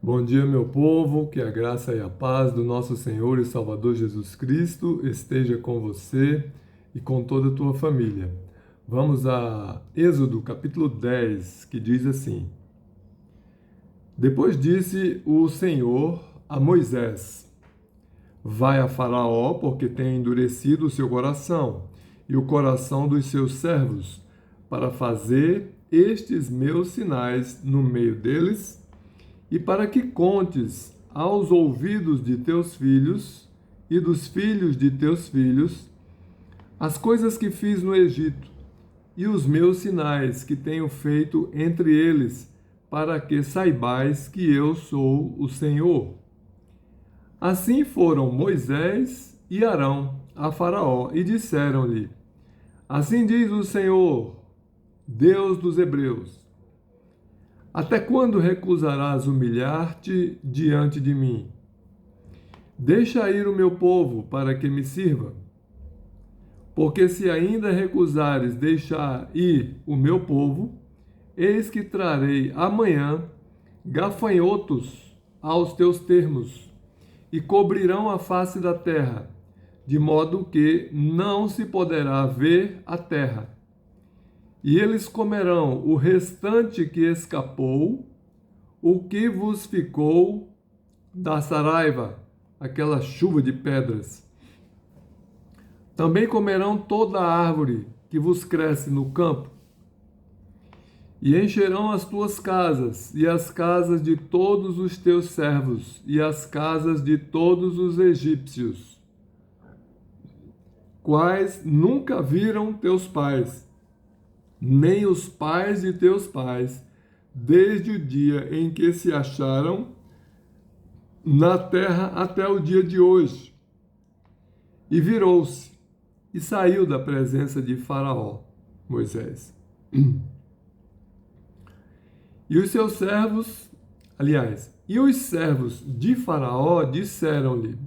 Bom dia, meu povo, que a graça e a paz do nosso Senhor e Salvador Jesus Cristo esteja com você e com toda a tua família. Vamos a Êxodo, capítulo 10, que diz assim: Depois disse o Senhor a Moisés: Vai a Faraó, porque tem endurecido o seu coração e o coração dos seus servos, para fazer estes meus sinais no meio deles, e para que contes aos ouvidos de teus filhos e dos filhos de teus filhos as coisas que fiz no Egito e os meus sinais que tenho feito entre eles, para que saibais que eu sou o Senhor. Assim foram Moisés e Arão a Faraó e disseram-lhe: Assim diz o Senhor, Deus dos Hebreus: Até quando recusarás humilhar-te diante de mim? Deixa ir o meu povo para que me sirva. Porque se ainda recusares deixar ir o meu povo, eis que trarei amanhã gafanhotos aos teus termos, e cobrirão a face da terra, de modo que não se poderá ver a terra. E eles comerão o restante que escapou, o que vos ficou da saraiva, aquela chuva de pedras. Também comerão toda a árvore que vos cresce no campo, e encherão as tuas casas, e as casas de todos os teus servos, e as casas de todos os egípcios, quais nunca viram teus pais, nem os pais de teus pais, desde o dia em que se acharam na terra até o dia de hoje. E virou-se e saiu da presença de Faraó, Moisés. E os seus servos, e os servos de Faraó disseram-lhe: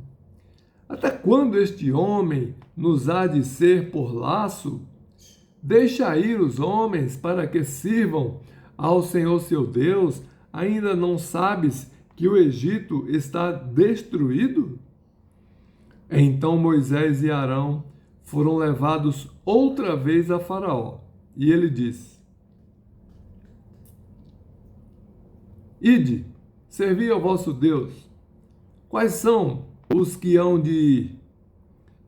Até quando este homem nos há de ser por laço? Deixa ir os homens para que sirvam ao Senhor seu Deus. Ainda não sabes que o Egito está destruído? Então Moisés e Arão foram levados outra vez a Faraó. E ele disse: Ide, servi ao vosso Deus. Quais são os que hão de ir?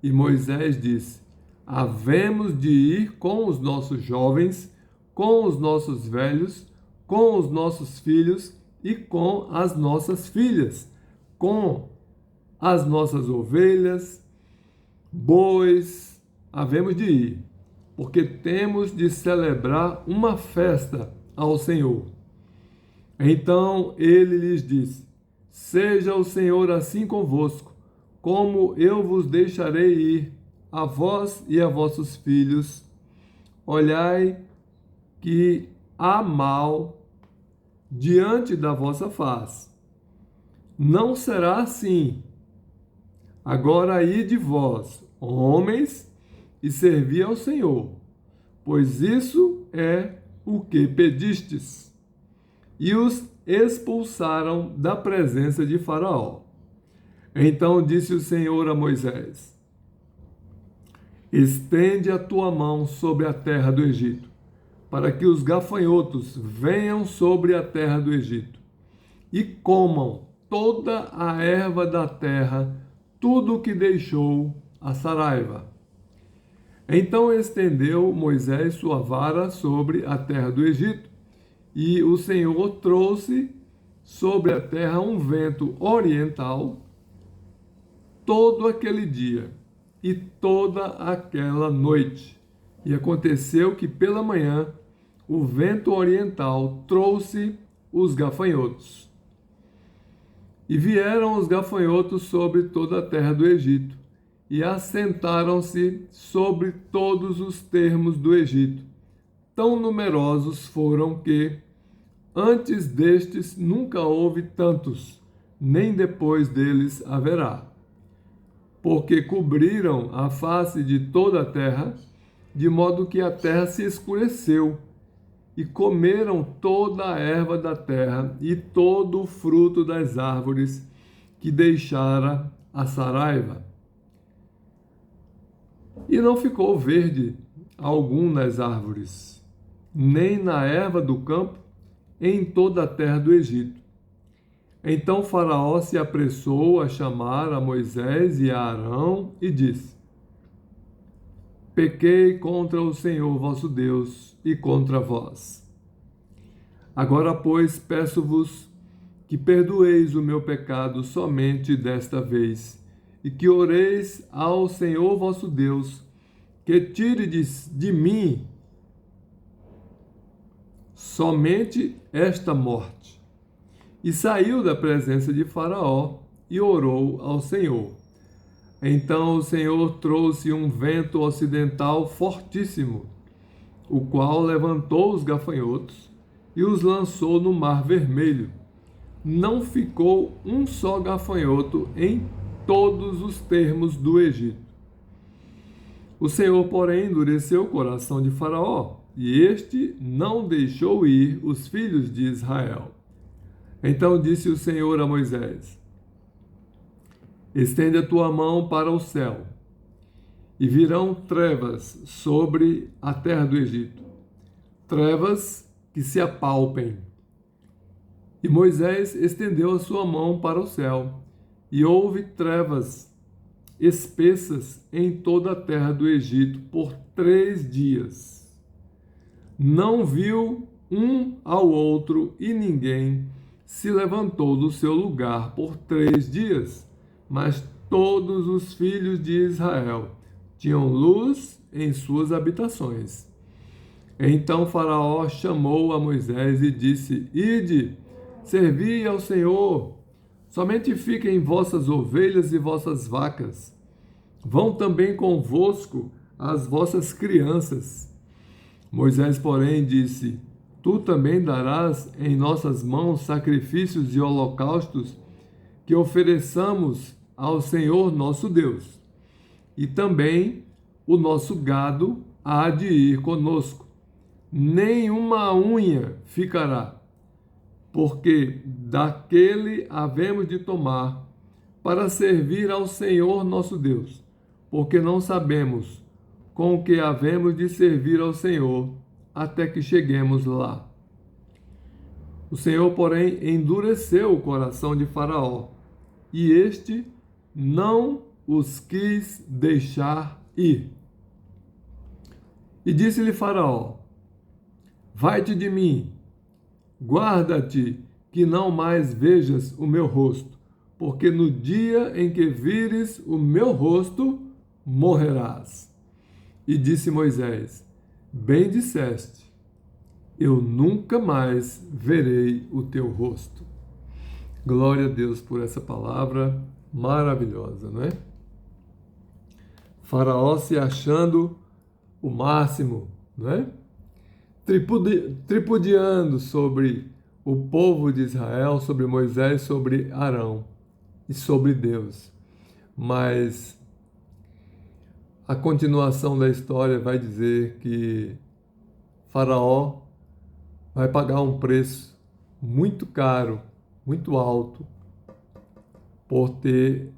E Moisés disse: Havemos de ir com os nossos jovens, com os nossos velhos, com os nossos filhos e com as nossas filhas, com as nossas ovelhas, bois, havemos de ir, porque temos de celebrar uma festa ao Senhor. Então ele lhes disse: Seja o Senhor assim convosco, como eu vos deixarei ir, a vós e a vossos filhos. Olhai que há mal diante da vossa face. Não será assim. Agora ide vós, homens, e servi ao Senhor, pois isso é o que pedistes. E os expulsaram da presença de Faraó. Então disse o Senhor a Moisés: Estende a tua mão sobre a terra do Egito, para que os gafanhotos venham sobre a terra do Egito e comam toda a erva da terra, tudo o que deixou a saraiva. Então estendeu Moisés sua vara sobre a terra do Egito, e o Senhor trouxe sobre a terra um vento oriental todo aquele dia e toda aquela noite. E aconteceu que pela manhã o vento oriental trouxe os gafanhotos. E vieram os gafanhotos sobre toda a terra do Egito, e assentaram-se sobre todos os termos do Egito. Tão numerosos foram que, antes destes, nunca houve tantos, nem depois deles haverá. Porque cobriram a face de toda a terra, de modo que a terra se escureceu, e comeram toda a erva da terra e todo o fruto das árvores que deixara a Saraiva. E não ficou verde algum nas árvores, nem na erva do campo, em toda a terra do Egito. Então Faraó se apressou a chamar a Moisés e a Arão e disse: Pequei contra o Senhor vosso Deus e contra vós. Agora, pois, peço-vos que perdoeis o meu pecado somente desta vez, e que oreis ao Senhor vosso Deus, que tire de mim somente esta morte. E saiu da presença de Faraó e orou ao Senhor. Então o Senhor trouxe um vento ocidental fortíssimo, o qual levantou os gafanhotos e os lançou no Mar Vermelho. Não ficou um só gafanhoto em todos os termos do Egito. O Senhor, porém, endureceu o coração de Faraó, e este não deixou ir os filhos de Israel. Então disse o Senhor a Moisés: Estende a tua mão para o céu, e virão trevas sobre a terra do Egito, trevas que se apalpem. E Moisés estendeu a sua mão para o céu, e houve trevas espessas em toda a terra do Egito por 3 dias. Não viu um ao outro, e ninguém se levantou do seu lugar por 3 dias, mas todos os filhos de Israel tinham luz em suas habitações. Então Faraó chamou a Moisés e disse: Ide, servi ao Senhor, somente fiquem vossas ovelhas e vossas vacas. Vão também convosco as vossas crianças. Moisés, porém, disse: Tu também darás em nossas mãos sacrifícios e holocaustos que ofereçamos ao Senhor nosso Deus. E também o nosso gado há de ir conosco. Nenhuma unha ficará, porque daquele havemos de tomar para servir ao Senhor nosso Deus, porque não sabemos com que havemos de servir ao Senhor até que cheguemos lá. O Senhor, porém, endureceu o coração de Faraó, e este não os quis deixar ir. E disse-lhe Faraó: Vai-te de mim, guarda-te que não mais vejas o meu rosto, porque no dia em que vires o meu rosto, morrerás. E disse Moisés: Bem disseste, eu nunca mais verei o teu rosto. Glória a Deus por essa palavra maravilhosa, não é? Faraó se achando o máximo, não é? Tripudiando sobre o povo de Israel, sobre Moisés, sobre Arão e sobre Deus. Mas a continuação da história vai dizer que Faraó vai pagar um preço muito caro, muito alto, por ter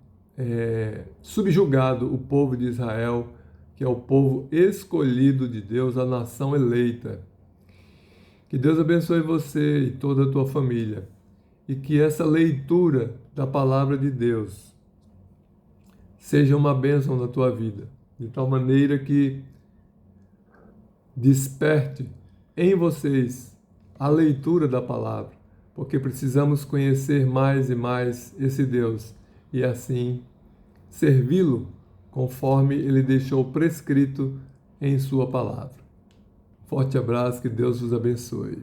subjugado o povo de Israel, que é o povo escolhido de Deus, a nação eleita. Que Deus abençoe você e toda a tua família, e que essa leitura da palavra de Deus seja uma bênção na tua vida, de tal maneira que desperte em vocês a leitura da palavra, porque precisamos conhecer mais e mais esse Deus e assim servi-lo conforme ele deixou prescrito em sua palavra. Forte abraço, que Deus vos abençoe.